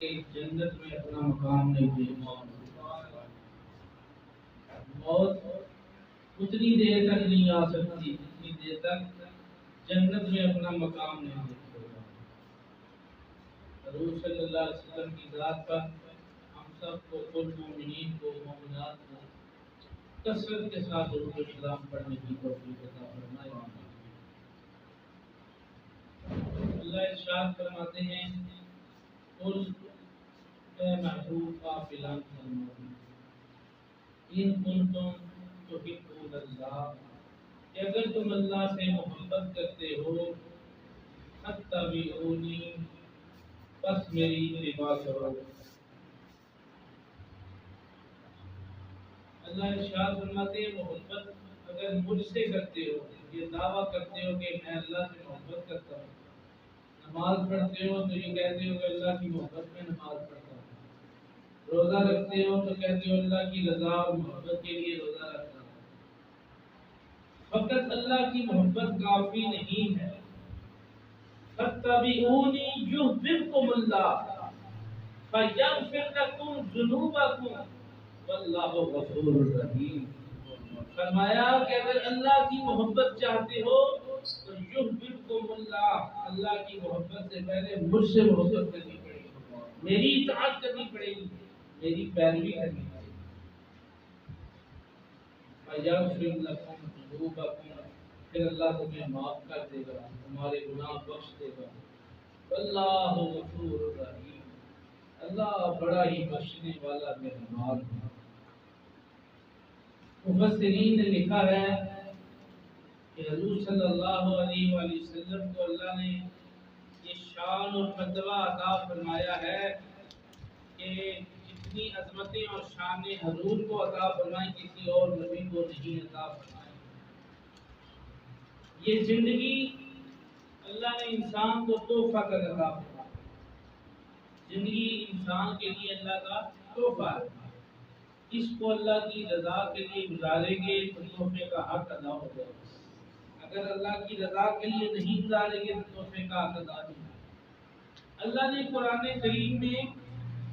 جنت میں اپنا مقام نہیں دیکھا، موت اتنی دیر تک نہیں آ سکتی جتنی دیر تک جنت میں اپنا مقام نہیں دیکھے گا۔ حضور صلی اللہ علیہ وسلم کی ذات پر ہم سب کو، کل مومنین کو، مومنات کو کثرت کے ساتھ درود و سلام پڑھنے کی توفیق عطا فرمائے۔ اللہ ارشاد فرماتے ہیں، قل اے محبوب آپ اعلان فرمائیے، ان کنتم تحبون اللہ، کہ اگر تم اللہ سے محبت کرتے ہو، فاتبعونی، بس میری اتباع کرو۔ اللہ ارشاد فرماتے ہیں، محبت اگر مجھ سے کرتے ہو، یہ دعویٰ کرتے ہو کہ میں اللہ سے محبت کرتا ہوں، نماز پڑھتے ہو تو یہ کہتے ہو کہ اللہ کی محبت میں نماز پڑھتا ہوں، روزہ رکھتے ہو تو کہتے ہو اللہ کی رضا اور محبت کے لیے روزہ رکھتا ہوں۔ فقط اللہ کی محبت کافی نہیں ہے۔ فاتبعونی یحببکم اللہ فیغفر لکم ذنوبکم واللہ غفور رحیم۔ فرمایا کہ اگر اللہ کی محبت چاہتے ہو تو یحببکم اللہ، اللہ کی محبت سے پہلے مجھ سے محبت کرنی پڑے گی، میری اطاعت کرنی پڑے گی، میری پیروی کرنی پڑے گی۔ فیغفر لکم ذنوبکم، پھر اللہ تمہیں معاف کر دے گا، تمہارے گناہ بخش دے گا۔ واللہ غفور رحیم، اللہ بڑا ہی بخشنے والا مہربان ہے۔ مفسرین نے لکھا ہے کہ حضور صلی اللہ علیہ وآلہ وسلم کو اللہ نے یہ شان اور مرتبہ عطا فرمایا ہے کہ جتنی عظمتیں اور شانیں حضور کو عطا فرمائیں کسی اور نبی کو نہیں عطا فرمائیں۔ یہ زندگی اللہ نے انسان کو تحفہ کر عطا فرمایا، زندگی انسان کے لیے اللہ کا تحفہ ہے، اس کو اللہ کی رضا کے لیے گزاریں گے تو تحفے کا حق ادا ہو جائے گا، اگر اللہ کی رضا کے لیے نہیں گزاریں گے تو تحفے کا حق ادا نہیں ہوگا۔ اللہ نے قرآن کریم میں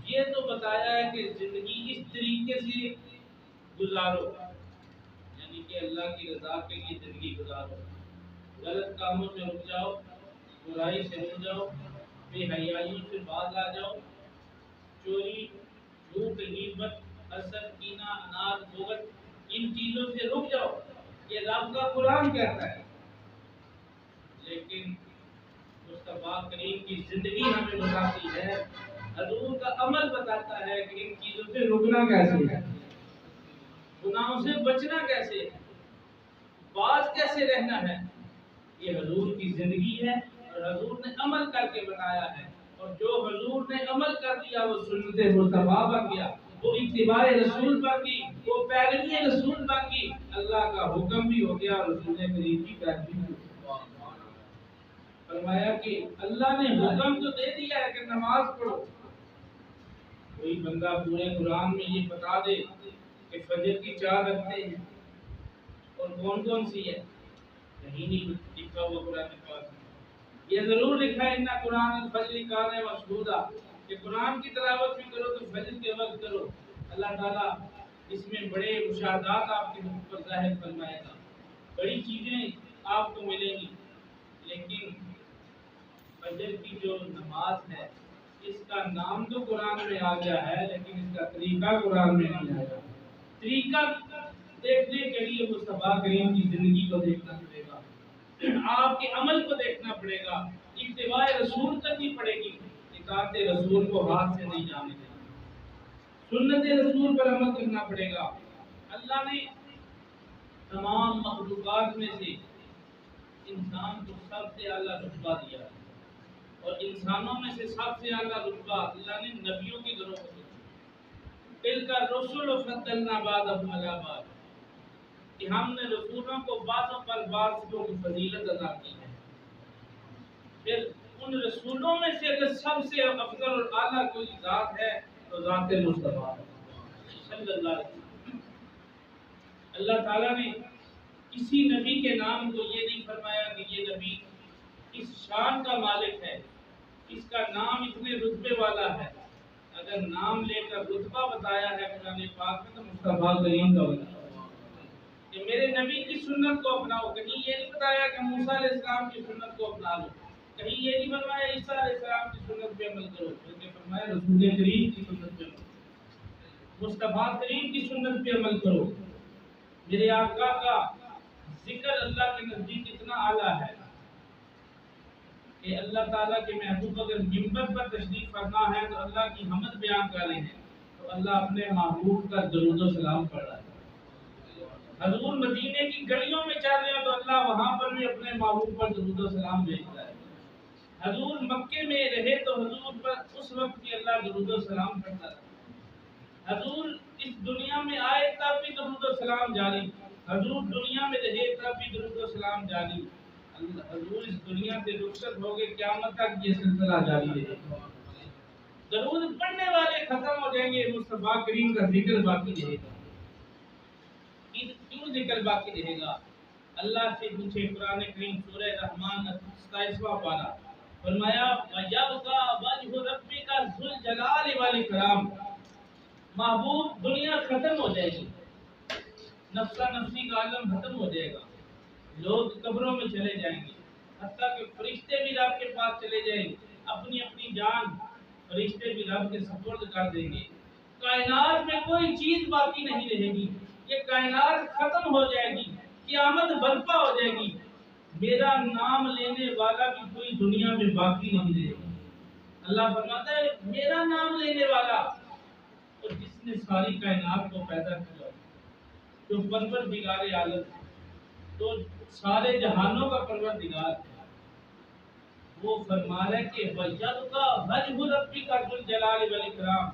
یہ تو بتایا ہے کہ زندگی اس طریقے سے گزارو، یعنی کہ اللہ کی رضا کے لیے زندگی گزارو، غلط کاموں سے رک جاؤ، برائی سے رک جاؤ، بے حیائیوں سے باز آ جاؤ، چوری، جھوٹ، غیبت، حسد، کینہ، اناد، بغض، ان چیزوں سے رک جاؤ، یہ رب کا قرآن کہتا ہے۔ لیکن مصطفیٰ کریم کی زندگی ہمیں بتاتی ہے، حضور کا عمل بتاتا ہے کہ ان چیزوں سے رکنا کیسے ہے، گناہوں سے بچنا کیسے ہے، باز کیسے رہنا ہے۔ یہ حضور کی زندگی ہے اور حضور نے عمل کر کے بتایا ہے، اور جو حضور نے عمل کر دیا وہ سنت مصطفیٰ بن گیا، وہ اتباع رسول بن گئی، وہ پیروی رسول بن گئی، اللہ کا حکم بھی ہو گیا اور رسول کریم کی پیروی بھی ہو گئی۔ فرمایا کہ اللہ نے حکم تو دے دیا ہے کہ نماز پڑھو، کوئی بندہ پورے قرآن میں یہ بتا دے کہ فجر کی 4 رکعتیں ہیں اور کون کون سی ہے، کہیں نہیں لکھا ہوا قرآن پاک۔ یہ ضرور لکھا ہے ان قرآن الفجر کان مشہودا، کہ قرآن کی تلاوت بھی کرو تو فجر کے وقت کرو، اللہ تعالیٰ اس میں بڑے مشاہدات آپ کے منہ پر ظاہر فرمائے گا، بڑی چیزیں آپ کو ملیں گی۔ لیکن فجر کی جو نماز ہے اس کا نام تو قرآن میں آ گیا ہے، لیکن اس کا طریقہ قرآن میں نہیں آیا۔ طریقہ دیکھنے کے لیے مصطفیٰ کریم کی زندگی کو دیکھنا پڑے گا، آپ کے عمل کو دیکھنا پڑے گا، اتباع رسول کرنی پڑے گی، اطاعت رسول کو ہاتھ سے نہیں جانے دینا، سنت رسول پر عمل کرنا پڑے گا۔ اللہ نے تمام مخلوقات میں سے انسان کو سب سے اعلیٰ رتبہ دیا ہے، اور انسانوں میں سے سب سے اعلیٰ رتبہ اللہ نے نبیوں کے گروہ کو دیا۔ تلک الرسل فضلنا بعضهم علی بعض، کہ ہم نے رسولوں کو بعضوں پر بعضوں کی فضیلت عطا کی ہے۔ پھر ان رسولوں میں سے اگر سب سے افضل اور اعلیٰ کوئی ذات ہے تو ذات مصطفیٰ صلی اللہ علیہ وسلم۔ اللہ تعالیٰ نے کسی نبی کے نام کو یہ نہیں فرمایا کہ یہ نبی اس شان کا مالک ہے، اس کا نام اتنے رتبے والا ہے، اگر نام لے کر رتبہ بتایا ہے قرآن پاک میں تو مصطفیٰ کریم کا بتایا کہ میرے نبی کی سنت کو اپناؤ. کہیں یہ نہیں بتایا کہ موسیٰ علیہ السلام کی سنت کو اپنا لو, کہیں یہ نہیں فرمایا عیسیٰ علیہ السلام کی سنت پہ عمل کرو, بلکہ فرمایا رسول کریم کی سنت پہ عمل کرو, مصطفیٰ کریم کی سنت پہ عمل کرو. میرے آقا کا ذکر اللہ کے نزدیک اتنا اعلیٰ ہے کہ اللہ تعالیٰ کے محبوب اگر منبر پر تشریف فرما ہے تو اللہ کی حمد بیان کر رہے ہیں تو اللہ اپنے محبوب کا درود و سلام پڑھ رہا ہے. حضور مدینے کی گلیوں میں چل رہے ہیں تو اللہ وہاں پر بھی اپنے محبوب پر درود و سلام بھیجتا ہے. حضور مکے میں رہے تو حضور پر اس وقت بھی اللہ درود و سلام پڑھتا ہے. حضور اس دنیا میں آئے تب بھی درود و سلام جاری, حضور دنیا میں رہے تب بھی درود و سلام جاری. حضور اس دنیا سے رخصت ہو گئے, قیامت تک یہ سلسلہ جاری رہے گا. درود پڑھنے والے ختم ہو جائیں گے, مصطفیٰ کریم کا ذکر باقی رہے گا. کیوں ذکر باقی رہے گا؟ اللہ سے پوچھے قرآن کریم سورہ رحمان 27واں پارہ, فرمایا وَيَبْقَى وَجْهُ رَبِّكَ ذُو الْجَلَالِ وَالْإِكْرَامِ. محبوب دنیا ختم ہو جائے گی, نفسا نفسی کا عالم ختم ہو جائے گا, لوگ قبروں میں چلے جائیں گے, حتیٰ کہ فرشتے بھی رب کے پاس چلے جائیں گے, اپنی اپنی جان فرشتے بھی رب کے سپرد کر دیں گے. کائنات میں کوئی چیز باقی نہیں رہے گی, یہ کائنات ختم ہو جائے گی, قیامت برپا ہو جائے گی. میرا نام لینے والا بھی کوئی دنیا میں باقی نہیں رہے گا. اللہ فرماتا ہے میرا نام لینے والا, اور جس نے ساری کائنات کو پیدا کیا, جو پروردگار عالم, تو سارے جہانوں کا پروردگار ہے, وہ فرما رہا ہے کہ وَيَبْقَى وَجْهُ رَبِّكَ ذُو الْجَلَالِ وَالْإِكْرَامِ.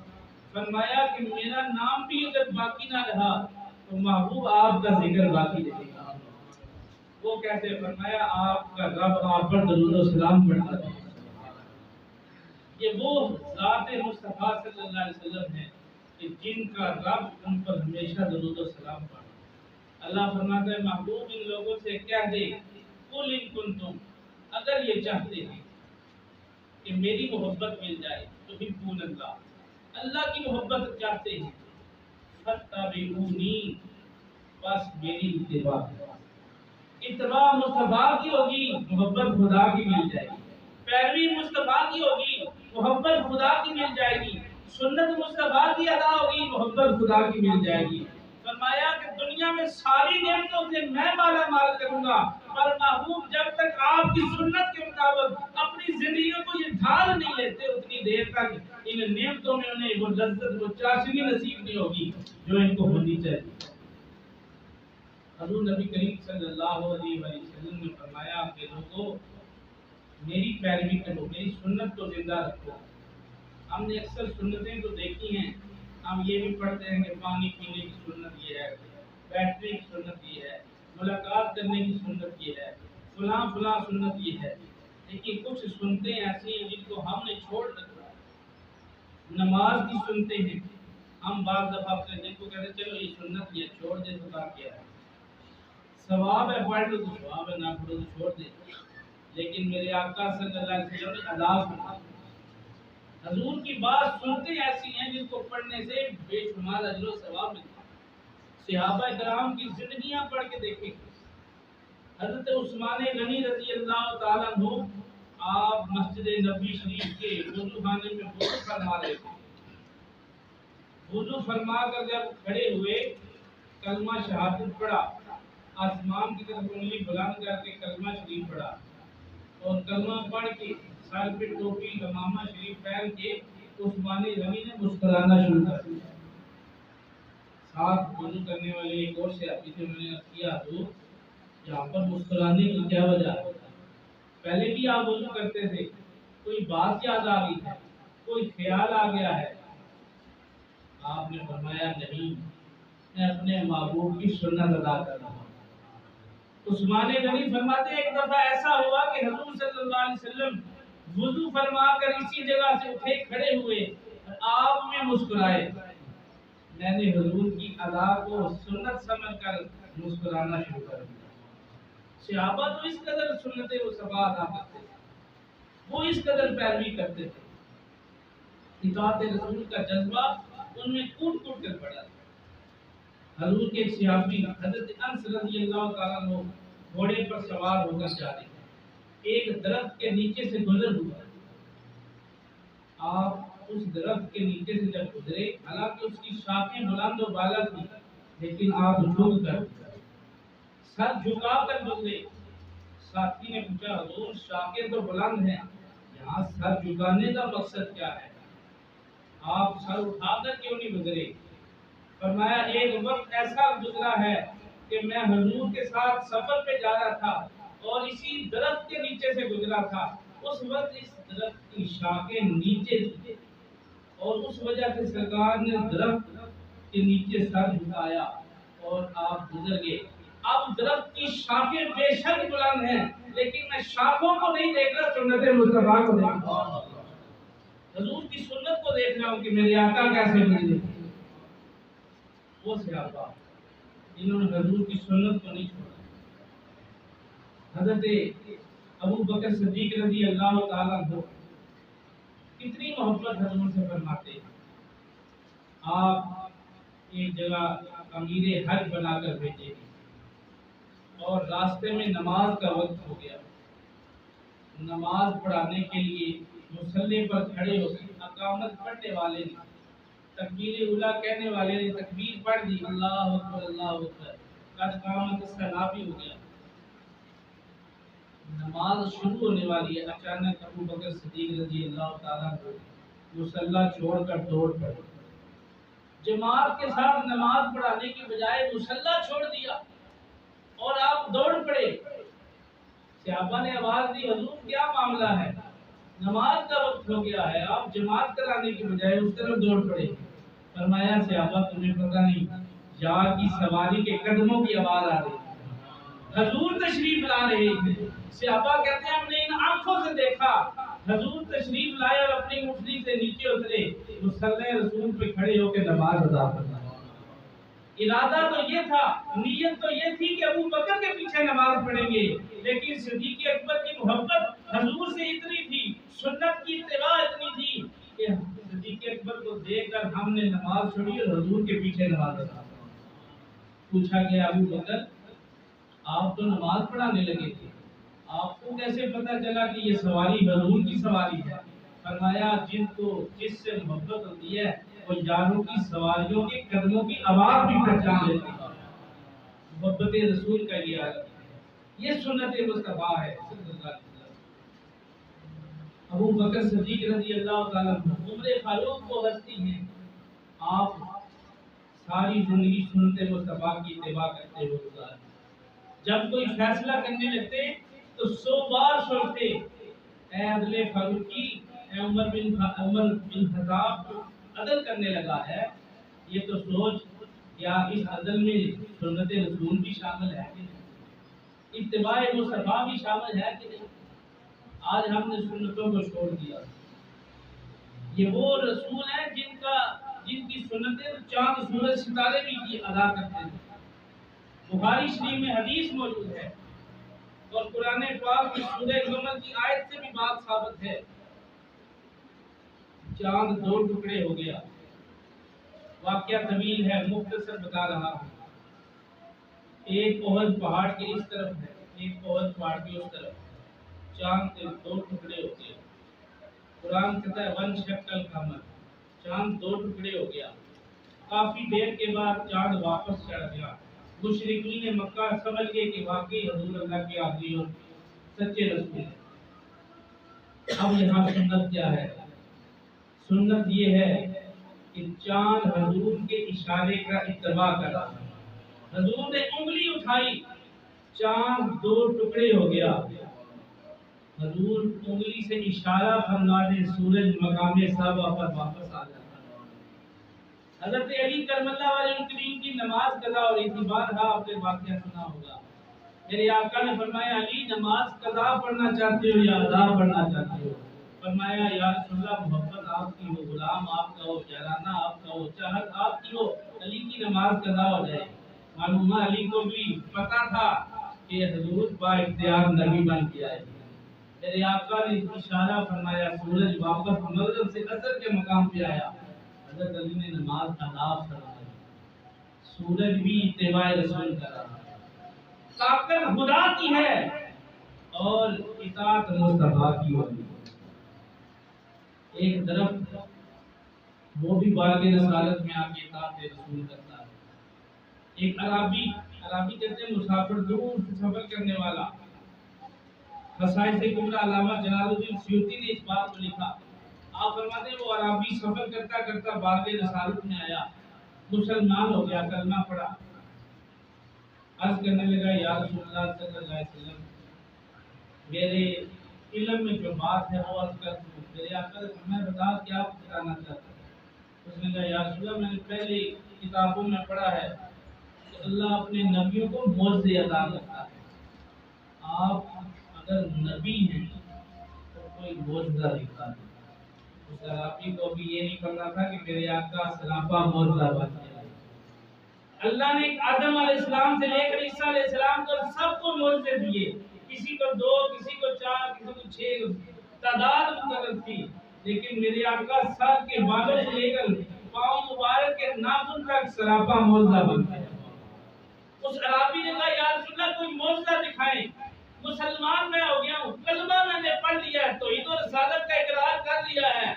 فرمایا کہ میرا نام بھی اگر باقی نہ رہا تو محبوب آپ کا ذکر باقی رہے گا. وہ کہتے فرمایا آپ کا رب آپ پر درود و سلام پڑھتا ہے. یہ وہ ذات مصطفیٰ صلی اللہ علیہ وسلم ہے کہ جن کا رب ان پر ہمیشہ درود و سلام پڑھتا ہے. اللہ فرماتا ہے محبوب ان لوگوں سے کہہ دے قُلْ إِن كُنتُمْ, اگر یہ چاہتے ہیں کہ میری محبت مل جائے تو تحبون اللہ, اللہ کی محبت چاہتے ہیں, فَاتَّبِعُونِی, بس میری اتباع کرو. اتباع مصطفیٰ کی ہوگی محبت خدا کی مل جائے گی, پیروی مصطفیٰ کی ہوگی محبت خدا کی مل جائے گی, سنت مصطفیٰ کی ادا ہوگی محبت خدا کی مل جائے گی. فرمایا کہ دنیا میں ساری نعمتوں سے میں مالا مال کروں گا, پر محبوب جب تک آپ کی سنت کے مطابق اپنی زندگی کو یہ ڈھال نہیں لیتے اتنی دیر تک ان نعمتوں میں انہیں وہ لذت وہ چاشنی نصیب نہیں ہوگی جو ان کو ہونی چاہیے. حضور نبی کریم صلی اللہ علیہ وسلم نے فرمایا کہ لوگوں میری پیروی کرو, میری سنت کو زندہ رکھو. ہم نے اکثر سنتیں تو دیکھی ہیں, ہم یہ بھی پڑھتے ہیں کہ پانی پینے کی سنت یہ ہے, بیٹھنے کی سنت یہ ہے, ملاقات کرنے کی سنت یہ ہے, فلاں فلاں سنت یہ ہے. لیکن کچھ سنتیں ایسی ہیں جن کو ہم نے چھوڑ رکھا ہے. نماز کی سنتیں ہیں, ہم بعض دفعہ اپنے دل کو کہتے ہیں چلو یہ سنت یہ چھوڑ دے تو کیا ہے, ثواب ہے پڑھ لو تو ثواب ہے, نہ پڑھو تو چھوڑ دے. لیکن میرے آقا صلی اللہ علیہ وسلم نے ادا فرمایا. حضور کی بات سنتے ایسی ہیں جن کو پڑھنے سے بے شمار اجر و ثواب ملتا ہے. صحابہ کرام کی زندگیاں پڑھ کے دیکھیں. حضرت عثمان غنی رضی اللہ تعالیٰ عنہ آپ مسجد نبوی شریف کے وضو خانے میں وضو فرما رہے تھے. وضو فرما کر جب کھڑے ہوئے کلمہ شہادت پڑھا, آسمان کی طرف انگلی بلند کر کے کلمہ شریف پڑھا, اور کلمہ پڑھ کے سر پہ ٹوپی امامہ شریف پہن کے عثمان غنی نے مسکرانا شروع کر دیا. ساتھ وضو کرنے والے ایک اور صحابی تھے, انہوں نے کیا حضور یہاں پر مسکرانے کی کیا وجہ ہے؟ پہلے بھی آپ وضو کرتے تھے, کوئی بات یاد آ گئی ہے, کوئی خیال آ گیا ہے؟ آپ نے فرمایا نہیں, میں اپنے محبوب کی سنت ادا کر رہا ہوں. عثمان غنی فرماتے ایک دفعہ ایسا ہوا کہ حضور صلی اللہ علیہ وسلم وضو فرما کر اسی جگہ سے اٹھے کھڑے ہوئے اور آپ میں مسکرائے. میں نے حضور کی ادا کو سنت سمجھ کر مسکرانا شروع کر دیا. صحابہ تو اس قدر سنت و ثواب ادا کرتے تھے, وہ اس قدر پیروی کرتے تھے. اطاعت رسول کا جذبہ ان میں کوٹ کوٹ کر پڑا۔ حضور کے ایک صحابی حضرت انس رضی اللہ تعالیٰ عنہ گھوڑے پر سوار ہو کر جا رہے ہیں، ایک درخت کے نیچے سے گزر ہوا۔ آپ اس درخت کے نیچے سے جب گزرے، حالانکہ اس کی شاخیں بلند و بالا تھی، لیکن آپ جھک کر سر جھکا کر گزرے۔ ساتھی نے پوچھا حضور شاخیں تو بلند ہیں، یہاں سر جھکانے کا مقصد کیا ہے؟ آپ سر اٹھا کر کیوں نہیں گزرے؟ فرمایا ایک وقت ایسا گزرا ہے کہ میں حضور کے ساتھ سفر پہ جا رہا تھا اور اسی درخت کے نیچے سے گزرا تھا، اس وقت اس درخت کی شاخیں نیچے تھی اور اس وجہ سے سرکار نے درخت کے نیچے سر جھکایا اور آپ گزر گئے۔ اب درخت کی شاخیں بے شک بلند ہیں، لیکن میں شاخوں کو نہیں دیکھ رہا، سنت مصطفیٰ کو دیکھ رہا ہوں، حضور کی سنت کو دیکھ رہا ہوں کہ میرے آقا کیسے گزرے۔ وہ صحابہ جنہوں نے حضور کی سنت کو نہیں چھوڑا۔ حضرت ابو بکر صدیق رضی اللہ تعالیٰ عنہ کتنی محبت حضور سے فرماتے ہیں۔ آپ ایک جگہ امیر حج بنا کر بھیجے اور راستے میں نماز کا وقت ہو گیا۔ نماز پڑھانے کے لیے مصلی پر کھڑے ہو گئے، اقامت پڑھنے والے نے، تکبیر اولیٰ کہنے والے نے تکبیر پڑھ دی، اللہ اکبر اللہ اکبر، قد قامت الصلاۃ بھی ہو گیا۔ نماز شروع ہونے والی ہے، اچانک ابو بکر صدیق رضی اللہ تعالیٰ عنہ مصلی چھوڑ کر دوڑ پڑے۔ جماعت کے ساتھ نماز پڑھانے کی بجائے مصلی چھوڑ دیا اور آپ دوڑ پڑے۔ صحابہ نے آواز دی حضور کیا معاملہ ہے؟ نماز کا وقت ہو گیا ہے، آپ جماعت کرانے کی بجائے اس طرف دوڑ پڑے۔ فرمایا صحابہ تمہیں پتہ نہیں، یار کی سواری کے قدموں کی آواز آ رہی، حضور تشریف لا رہے ہیں۔ صحابہ کہتے ہیں ہم نے ان آنکھوں سے دیکھا حضور تشریف لائے اور اپنی مٹھی سے نیچے اترے، مصلی رسول پہ کھڑے ہو کے نماز ادا کرنا۔ ارادہ تو یہ تھا، نیت تو یہ تھی کہ ابو بکر کے پیچھے نماز پڑھیں گے، لیکن صدیق اکبر کی محبت حضور سے اتنی تھی، سنت کی اتباع اتنی تھی کہ صدیق اکبر کو دیکھ کر ہم نے نماز چھوڑی اور حضور کے پیچھے نماز ادا کی۔ پوچھا گیا ابو بکر آپ تو نماز پڑھانے لگے تھے، آپ کو کیسے پتہ چلا کہ یہ سواری حضور کی سواری ہے؟ فرمایا جس سے محبت ہوتی ہے وہ یاروں کی سواریوں کے قدموں کی آواز بھی پہچان لیتی ہے۔ محبت رسول کا یہ عالم ہے، یہ سنت مصطفیٰ ہے صلی اللہ علیہ وسلم۔ ابو بکر صدیق رضی اللہ تعالیٰ عنہ عمر فاروق کو ہستی ہیں، آپ ساری زندگی سنت مصطفیٰ کی اتباع کرتے ہوئے گزارے۔ جب کوئی فیصلہ کرنے لگتے تو 100 بار سوچتے، اے عدل فاروقی، اے عمر بن خطاب جو عدل کرنے لگا ہے، یہ تو سوچ کیا اس عدل میں سنت رسول بھی شامل ہے کہ نہیں، اتباع مصطفیٰ بھی شامل ہے کہ نہیں؟ آج ہم نے سنتوں کو چھوڑ دیا۔ یہ وہ رسول ہیں جن کی سنتیں چاند سورج ستارے بھی ادا کرتے ہیں۔ بخاری شریف میں حدیث موجود ہے اور قرآن پاک میں سورہ قمر کی آیت سے بھی بات ثابت ہے۔ چاند 2 ٹکڑے ہو گیا، واقعہ طویل ہے، مختصر بتا رہا ہوں۔ ایک احد پہاڑ کے اس طرف ہے، ایک احد پہاڑ کی اس طرف، چاند کے 2 ٹکڑے ہو گئے۔ قرآن کہتا ہے وانشق القمر، چاند 2 ٹکڑے ہو گیا۔ کافی دیر کے بعد چاند واپس چڑھ گیا۔ مشرکین مکہ سمجھ گئے کہ واقعی حضور اللہ کے آخری اور سچے رسول ہیں۔ اب یہاں سنت کیا ہے؟ سنت یہ ہے کہ چاند حضور کے اشارے کا اتباع کرا۔ حضور نے انگلی اٹھائی، چاند 2 ٹکڑے ہو گیا۔ حضور انگلی سے اشارہ فرما دے، سورج مقام صحابہ پر واپس آ جاتا۔ حضرت علی کرم اللہ وجہ کریم کی نماز قضا ہو رہی تھی، بارہا آپ نے واقعہ سنا ہوگا۔ میرے آقا نے فرمایا علی نماز قضا پڑھنا چاہتے ہو یا ادا پڑھنا چاہتے ہو؟ فرمایا یا رسول اللہ محبت آپ کی ہو، غلام آپ کا ہو، جرانہ آپ کا ہو، چاہت آپ کی ہو، علی کی نماز قضا ہو جائے۔ معلوم علی کو بھی پتا تھا کہ حضور با اختیار نبی بن کے آئے، میرے آقا نے اشارہ فرمایا، سورج واپس مغرب سے اثر کے مقام پہ آیا، حضرت علی نے نماز ادا فرمائی، سورج بھی اتباع رسول کر رہا ہے، طاقت خدا کی ہے اور اطاعت مصطفیٰ کی ہوگی۔ ایک درخت وہ بھی باغ رسالت میں آ کے اطاعت رسول کرتا ہے۔ ایک عربی کہتے ہیں مسافر، دور سے سفر کرنے والا۔ خصائص کبریٰ علامہ جلال الدین سیوطی نے اس بات کو لکھا، آپ فرماتے ہیں وہ عربی سفر کرتا کرتا باغ رسالت میں آیا، مسلمان ہو گیا، کلمہ پڑھا، عرض کرنے لگا یا رسول اللہ صلی اللہ علیہ وسلم میرے علم میں جو بات ہے وہ عرض کر دوں۔ میرے آقا نے فرمایا بتا کیا بتانا چاہتا ہے؟ اس نے کہا یا رسول اللہ میں نے پہلے کتابوں میں پڑھا ہے کہ اللہ اپنے نبیوں کو معجزے عطا کرتا ہے، آپ اگر نبی ہیں تو کوئی معجزہ دکھا دیں۔ اس عربی کو بھی یہ نہیں پتا تھا کہ میرے آقا سراپا معجزہ بن گیا۔ اللہ نے آدم علیہ السلام سے لے کر عیسیٰ علیہ السلام کو سب کو معجزے دیے، کسی کو 2 کسی کو 4 کسی کو 6 تعداد مقرر تھی، لیکن میرے آقا سر کے بالوں سے لے کر پاؤں مبارک کے ناخن تک سراپا معجزہ بن گیا۔ اس عربی نے کہا یا رسول اللہ کوئی معجزہ دکھائیں، مسلمان میں ہو گیا ہوں، کلمہ میں نے پڑھ لیا ہے، توحید و رسالت کا اقرار کر لیا ہے،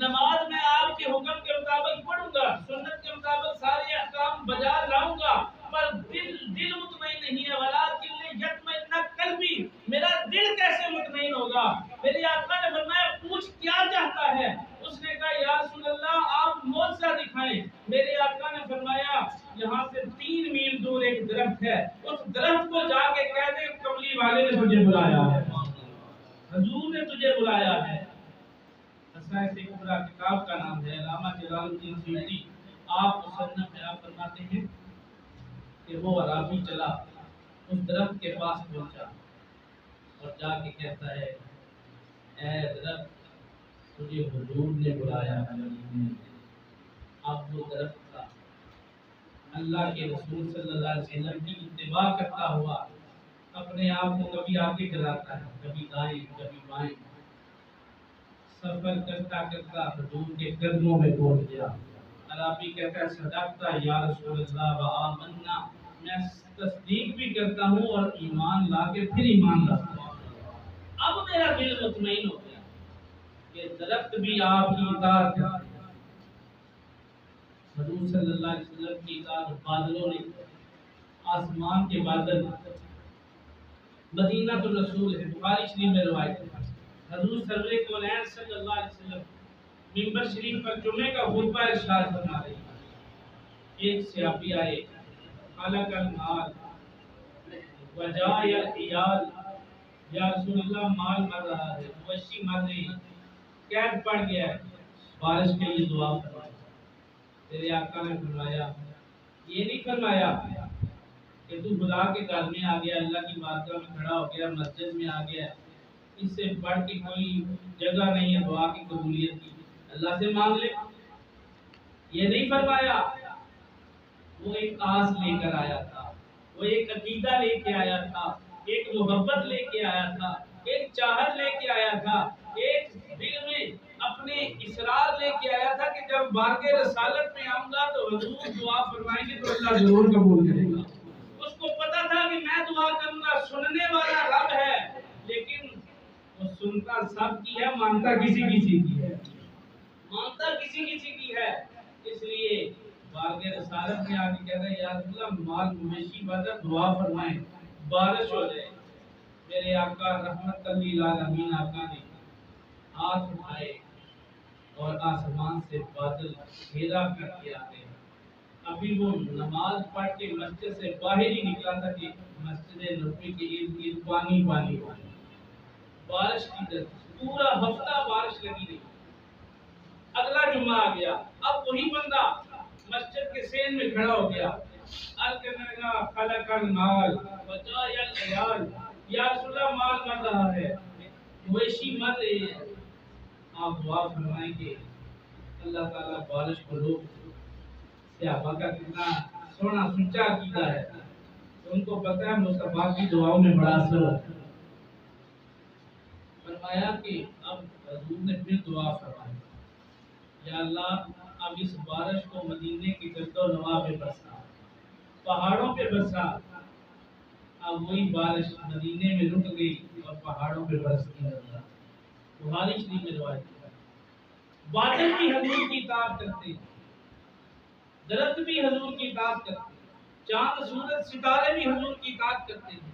نماز میں آپ کے حکم کے مطابق پڑھوں گا، سنت کے مطابق سارے احکام بجا لاؤں گا، پر دل مطمئن نہیں ہے، ولکن یطمئن قلبی، میرا دل کیسے مطمئن ہوگا؟ میرے آقا نے فرمایا پوچھ کیا چاہتا ہے؟ اس نے کہا یا رسول اللہ آپ معجزہ دکھائیں۔ میرے آقا نے فرمایا یہاں سے 3 میل دور ایک درخت ہے، اس درخت کو جا کے کہہ دے کملی والے نے تجھے بلایا ہے، حضور نے تجھے بلایا ہے۔ خصائص کبریٰ کتاب کا نام ہے، علامہ جلال الدین سیوطی آپ مصنف میں آپ فرماتے ہیں کہ وہ عربی چلا اس درخت کے پاس پہنچا اور جا کے کہتا ہے اے درخت تجھے حضور نے بلایا ہے۔ اب وہ درخت تھا اللہ کے رسول صلی اللہ علیہ وسلم کی اتباع کرتا ہوا اپنے آپ کو کبھی آگے چلاتا ہے، کبھی دائیں کبھی بائیں، سفر کرتا کرتا حضور کے قدموں میں پہنچ گیا۔ عربی کہتا ہے صدقتا یا رسول اللہ و آمنا، میں تصدیق بھی کرتا ہوں اور ایمان لا کے پھر ایمان لاتا ہوں۔ اب میرا دل مطمئن ہو گیا کہ درخت بھی آپ کی اطاعت کرتا ہے، حضور صلی اللہ علیہ وسلم کی اطاعت، بادلوں نے آسمان کے بادل مدینہ الرسول ہے، بخاری شریف میں روایت ہے، حضور سرور کونین صلی اللہ علیہ وسلم منبر شریف پر جمعے کا خطبہ ارشاد فرما رہے ہیں۔ ایک صحابی آئے، خلق المال وجاء العیال، یا رسول اللہ مال مر رہا ہے، مویشی مر رہی ہے، قید پڑ گیا ہے، بارش کے لیے دعا فرمائے۔ تیرے آقا نے فرمایا یہ نہیں فرمایا کہ تو خدا کے گھر میں آ گیا، اللہ کی بارگاہ میں کھڑا ہو گیا، مسجد میں آ گیا، اس سے بڑھ کے کوئی جگہ نہیں ہے دعا کی قبولیت کی، اللہ سے مانگ لے، یہ نہیں فرمایا۔ وہ ایک آس لے کر آیا تھا، وہ ایک عقیدہ لے کے آیا تھا، ایک محبت لے کے آیا تھا، ایک چاہت لے کے آیا تھا، ایک دل میں اپنے اصرار لے کے آیا تھا کہ جب بارگاہ رسالت میں آؤں گا تو حضور دعا فرمائیں گے تو اللہ ضرور قبول کرے گا۔ اس کو پتا تھا کہ میں دعا کروں گا، سننے والا رب ہے، لیکن وہ سنتا سب کی ہے، مانتا کسی کسی کی ہے، مانتا کسی کسی کی ہے۔ اس لیے بارگاہ رسالت میں آ کے کہتا ہے یا رسول اللہ مال مویشی بدر دعا فرمائیں بارش ہو جائے۔ میرے آقا رحمت للعالمین آقا نے ہاتھ اٹھائے اور آسمان سے بادل گھیرا کر کے آتے ہیں۔ ابھی وہ نماز پڑھ کے مسجد سے باہر ہی نکلا تھا کہ مسجد نبوی کے ارد گرد پانی پانی پانی، بارش کی طرح پورا ہفتہ بارش لگی رہی۔ اگلا جمعہ آ گیا، اب وہی بندہ مسجد کے سین میں کھڑا ہو گیا، عرض کرنے لگا خلق المال وجاء العیال، یا رسول اللہ مال مر رہا ہے، مویشی مر رہے ہیں، آپ دعا فرمائیں کہ اللہ تعالیٰ بارش کو روک۔ صحابہ کا کتنا سونا سچا عقیدہ ہے، ان کو پتہ ہے مصطفیٰ کی دعاؤں میں بڑا اثر ہوتا ہے۔ فرمایا کہ اب حضور نے پھر دعا فرمائی، یا اللہ اب اس بارش کو مدینے کی گرد و نواح پہ برسا، پہاڑوں پہ برسا۔ اب وہی بارش مدینے میں رک گئی اور پہاڑوں پہ برستی رہا۔ بخاری شریف میں روایت ہے۔ بادل بھی حضور کی اطاعت کرتے، درخت بھی حضور کی اطاعت کرتے، چاند سورج ستارے بھی حضور کی اطاعت کرتے ہیں،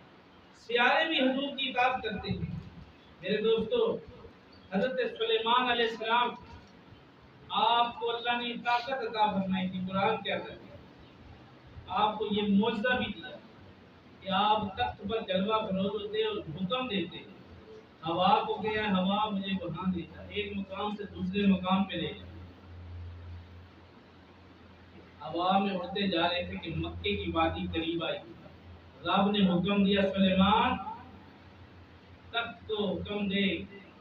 سیارے بھی حضور کی اطاعت کرتے ہیں۔ میرے دوستو، حضرت سلیمان علیہ السلام آپ کو اللہ نے طاقت عطا فرمائی تھی۔ قرآن کیا کرتے آپ کو یہ معجزہ بھی دیا کہ آپ تخت پر جلوہ فروز ہوتے اور حکم دیتے، ہوا کو کہ ہوا مجھے وہاں لے جا، ایک مقام سے دوسرے مقام پہ لے جا۔ ہوا میں اڑتے جا رہے تھے کہ مکے کی وادی قریب آئی، رب نے حکم دیا سلیمان تخت کو حکم دے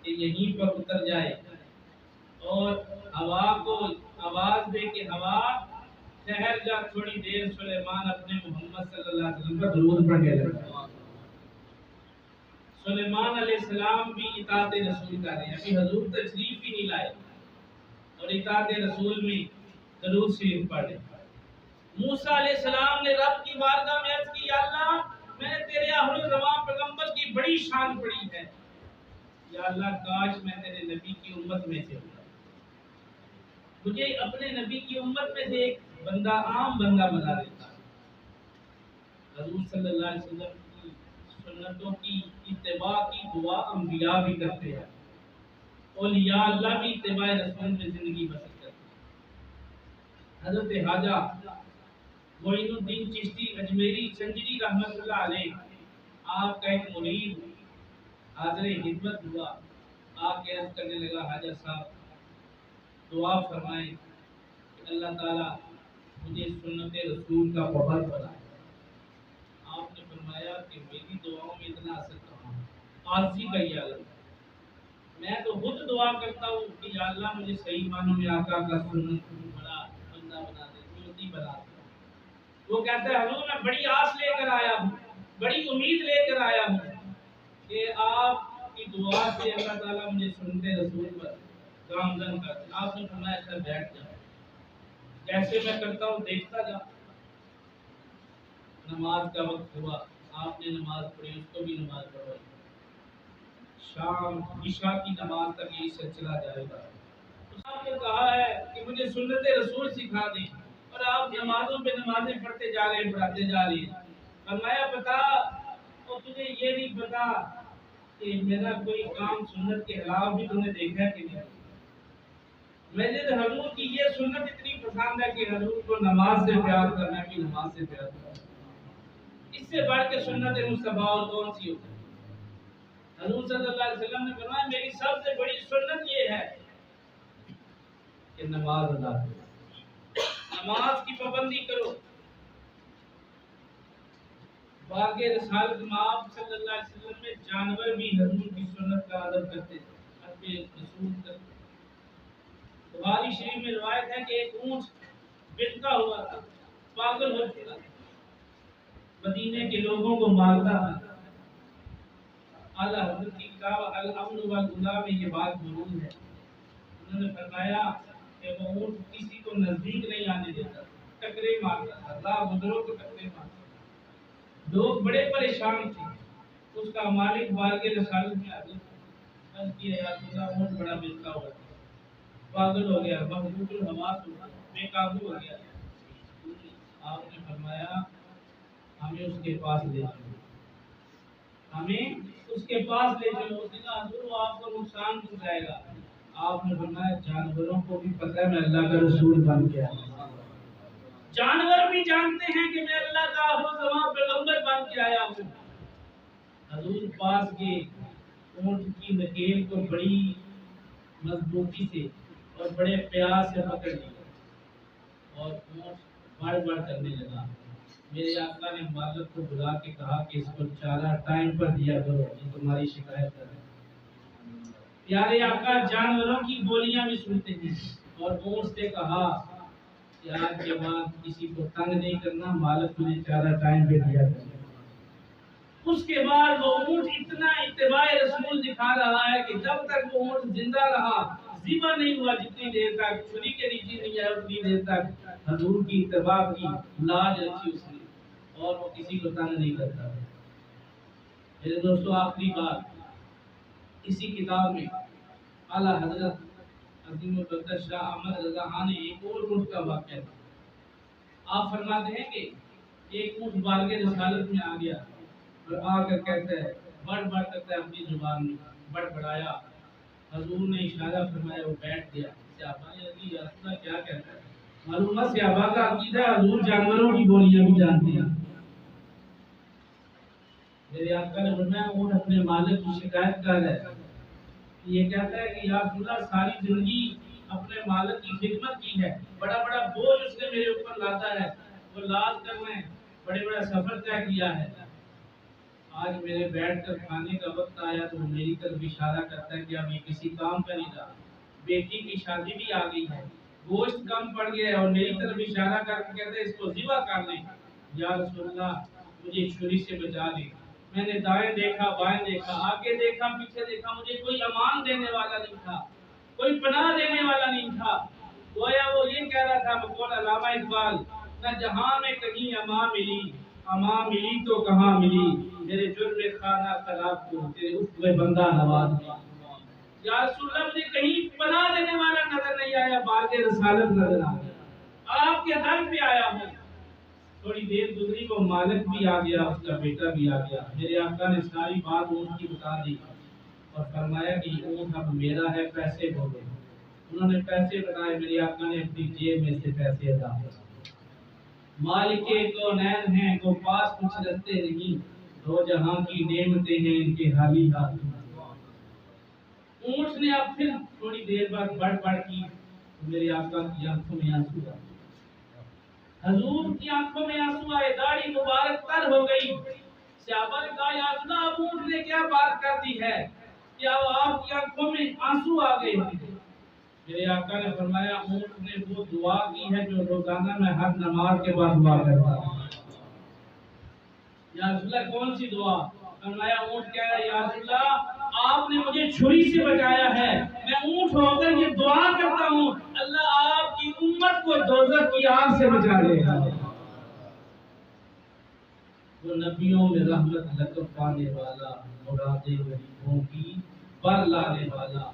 کہ یہیں پر اتر جائے، اور ہوا کو آواز دے کہ ہوا ٹھہر جا تھوڑی دیر۔ سلیمان اپنے محمد صلی اللہ علیہ وسلم پر درود پڑھنے لگا۔ سلیمان علیہ السلام بھی اطاعت رسول کر رہے ہیں، ابھی حضور تشریف ہی نہیں لائے اور اطاعت رسول میں درود شریف پڑھے۔ موسیٰ علیہ السلام نے رب کی بارگاہ میں عرض کی، یا اللہ میں نے تیرے آخر الزمان پیغمبر کی بڑی شان پڑھی ہے، یا اللہ کاش میں تیرے نبی کی امت میں سے ہوں، مجھے اپنے نبی کی امت میں سے ایک بندہ عام بندہ بنا دیتا۔ حضور صلی اللہ علیہ وسلم کی سنتوں کی اتباع کی دعا انبیاء بھی کرتے ہیں، اولیاء اللہ بھی اتباع رسول میں زندگی بسر کرتے ہیں۔ حضرت خواجہ معین الدین چشتی اجمیری سنجری رحمت اللہ علیہ، آپ کا ایک مرید حاضر خدمت ہوا، آپ کے عرض کرنے لگا، خواجہ صاحب دعا فرمائیں کہ اللہ تعالیٰ مجھے سنت رسول کا پابند بنائے۔ آپ نے فرمایا کہ میری دعاؤں میں اتنا اثر کہاں، عاجزی کا یہ عالم ہے، میں تو خود دعا کرتا ہوں کہ یا اللہ مجھے صحیح معنوں میں آقا کا سنت بڑا بندہ بنا دے، سنتی بنا دے۔ وہ کہتا ہے حضور میں بڑی آس لے کر آیا ہوں، بڑی امید لے کر آیا ہوں کہ آپ کی دعا سے اللہ تعالیٰ مجھے سنت رسول پر گامزن کر دے۔ آپ نے فرمایا اچھا بیٹھ جا، جیسے میں کرتا ہوں دیکھتا جا۔ نماز کا وقت ہوا، آپ نے نماز پڑھی، اس کو بھی نماز پڑھوائی۔ شام عشاء کی نماز تک یہی سلسلہ جائے گا۔ آپ نے کہا ہے کہ مجھے سنت رسول سکھا دیں، اور آپ نمازوں پہ نمازیں پڑھتے جا رہے ہیں، پڑھاتے جا رہے ہیں۔ فرمایا بتا، اور تجھے یہ نہیں پتا کہ میرا کوئی کام سنت کے خلاف بھی تم نے دیکھا ہے کہ نہیں؟ مجھے حضور کی یہ سنت اتنی پسند ہے کہ حضور کو نماز سے پیار کرنا بھی نماز سے پیار کرنا، اس سے بڑھ کے سنت مصطفیٰ اور کون سی ہوتی ہے؟ حضور صلی اللہ علیہ وسلم نے فرمایا میری سب سے بڑی سنت یہ ہے کہ نماز ادا کرو، نماز کی پابندی کرو۔ باغ رسالت مآب صلی اللہ علیہ وسلم میں جانور بھی حضور کی سنت کا ادب کرتے تھے، ادب رسول کرتے۔ بخاری شریف میں روایت ہے کہ ایک اونٹ بکتا ہوا تھا، پاگل ہو چکا تھا، مدینے کے لوگوں کو مارتا تھا۔ اعلیٰ حضرت کی کتاب الامن والغلا میں یہ بات موجود ہے۔ انہوں نے فرمایا کہ وہ اونٹ کسی کو نزدیک نہیں آنے دیتا، ٹکرے مارتا تھا، راہ گزروں کو ٹکرے مارتا تھا۔ لوگ بڑے پریشان تھے۔ اس کا مالک بارگاہ رسالت میں حاضر عرض کیا، یا اللہ اونٹ بڑا بکتا ہوا تھا، پاگل ہو گیا، مخبوط الحواس ہوا، بے قابو ہو گیا۔ آپ نے فرمایا ہمیں اس کے پاس لے چلو، ہمیں اس کے پاس لے چلو۔ اس نے کہا حضور وہ آپ کو نقصان پہنچائے گا۔ آپ نے فرمایا جانوروں کو بھی پتہ ہے میں اللہ کا رسول بن کے آیا، جانور بھی جانتے ہیں کہ میں اللہ کا آخر پیغمبر بن کے آیا ہوں۔ حضور پاس کے اونٹ کی نکیل کو بڑی مضبوطی سے اور بڑے پیار سے پکڑ لیا اور اونٹ بڑھ بڑھ کرنے لگا۔ میرے آقا نے مالک کو بلا کے کہا کہ اس کو چارہ ٹائم پر دیا کرو، یہ تمہاری شکایت ہے۔ پیارے آقا جانوروں کی بولیاں بھی سنتے ہیں اور اونٹ سے کہا کہ آج کے بعد کسی کو تنگ نہیں کرنا، مالک مجھے چارہ ٹائم پہ دیا کرے۔ اس کے بعد وہ اونٹ اتنا اتباع رسول دکھا رہا ہے کہ جب تک وہ اونٹ زندہ رہا، ذبح نہیں ہوا، جتنی دیر تک چھری کے نیچے نہیں آیا اتنی دیر تک حضور کی اتباع کی لاج رکھی اس نے، اور وہ کسی کو تنگ نہیں کرتا۔ میرے دوستو آخری بات، اسی کتاب میں اعلیٰ حضرت عظیم البرکت شاہ احمد رضا خان نے ایک اور اونٹ کا واقعہ، آپ فرماتے ہیں کہ ایک اونٹ بارگاہ رسالت میں آ گیا اور آ کر کہتا ہے، بڑھ بڑھ کرتا ہے اپنی زبان میں، بڑھ بڑھایا، حضور نے اشارہ فرمایا، وہ بیٹھ گیا۔ صحابہ نے علی یا رسول اللہ کیا کہتا ہے؟ معلوم ہے صحابہ کا عقیدہ ہے حضور جانوروں کی بولیاں بھی جانتے ہیں۔ میرے آقا نے فرمایا اونٹ اپنے مالک کی شکایت کر رہا ہے، یہ کہتا ہے کہ یا رسول اللہ ساری زندگی اپنے مالک کی خدمت کی ہے، بڑا بڑا بوجھ اس نے میرے اوپر لاتا ہے، وہ لاز کرنے بڑے بڑا سفر طے کیا ہے، آج میرے بیٹھ کر کھانے کا وقت آیا تو میری طرف اشارہ کرتا ہے کہ اب یہ کسی کام کا نہیں رہا، بیٹی کی شادی بھی آ گئی ہے، گوشت کم پڑ گیا ہے، اور میری طرف اشارہ کر کے کہتے ہیں اس کو ذبح کر لیں۔ یا رسول اللہ مجھے چھری سے بچا لیں۔ میں نے دائیں دیکھا، بائیں دیکھا، آگے دیکھا، پیچھے دیکھا، مجھے کوئی امان دینے والا نہیں تھا، کوئی پناہ دینے والا نہیں تھا۔ گویا وہ یہ کہہ رہا تھا بقول علامہ اقبال، نہ جہاں میں کہیں امان ملی تو کہاں ملی، میرے جرم خانہ خراب کو تیرے افق بندہ نواز میں۔ یا رسول اللہ مجھے کہیں پناہ دینے والا نظر نہیں آیا، بارگاہ رسالت نظر آیا، آپ کے در پہ آیا ہوں۔ تھوڑی دیر گزری، وہ مالک بھی آ گیا، اس کا بیٹا بھی آ گیا۔ میرے آقا نے ساری بات اونٹ کی بتا دی اور فرمایا کہ یہ اونٹ اب میرا ہے، پیسے ہو گئے۔ انہوں نے پیسے بتائے، میرے آقا نے اپنی جیب میں سے پیسے ادا کیے۔ مالک کونین ہیں کو پاس کچھ رستے نہیں، دو جہاں کی نعمتیں ہیں ان کے حالی ہاتھ۔ اونٹ نے اب پھر تھوڑی دیر بعد بڑھ بڑھ کی، میرے آقا کی آنکھوں میں آنسو آئے، حضور کی آنکھوں میں آنسو آئے، داڑھی مبارک تر ہو گئی۔ صحابہ نے کہا یا رسول اللہ اب اونٹ نے کیا بات کر دی ہے کہ اب آپ کی آنکھوں میں آنسو آ گئے ہیں؟ میرے آقا نے فرمایا اونٹ نے وہ دعا کی ہے جو روزانہ میں ہر نماز کے بعد دعا کرتا ہوں۔ یا رسول اللہ کون سی دعا؟ فرمایا اونٹ کہہ رہا ہے یا رسول اللہ آپ نے مجھے چھری سے بچایا ہے، میں اونٹ ہو کر یہ دعا کرتا ہوں اللہ آپ کی امت کو دوزخ کی آگ سے بچا لے گا۔ وہ نبیوں میں رحمت لقب پانے والا، مرادیں غریبوں کی پر لانے والا،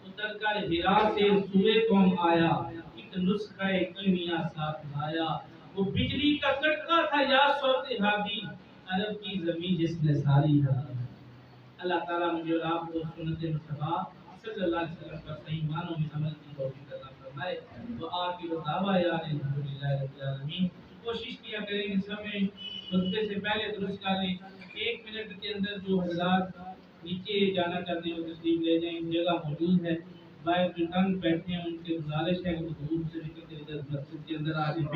اتر کر ہرا سے سوئے قوم آیا، ایک نسخہ کیمیا ساتھ لایا، وہ بجلی کا کڑکا تھا یا صوت ہادی، عرب کی زمین جس نے ساری ہاری۔ اللہ تعالیٰ مجھے اور آپ کو سنت مصطفیٰ صلی اللہ علیہ وسلم پر صحیح معنوں میں عمل کی توفیق عطا فرمائے۔ وآخر دعوانا ان الحمدللہ رب العالمین۔ کوشش کیا کریں کہ سمیں خطبے سے پہلے درست کر لیں، 1 منٹ کے اندر جو حضرات نیچے جانا چاہتے ہیں وہ تشریف لے جائیں، جگہ موجود ہے، باہر جو تنگ بیٹھے ہیں ان کے گزارش ہے کہ وہ دور سے نکل کے ادھر مسجد کے اندر آ جائیں۔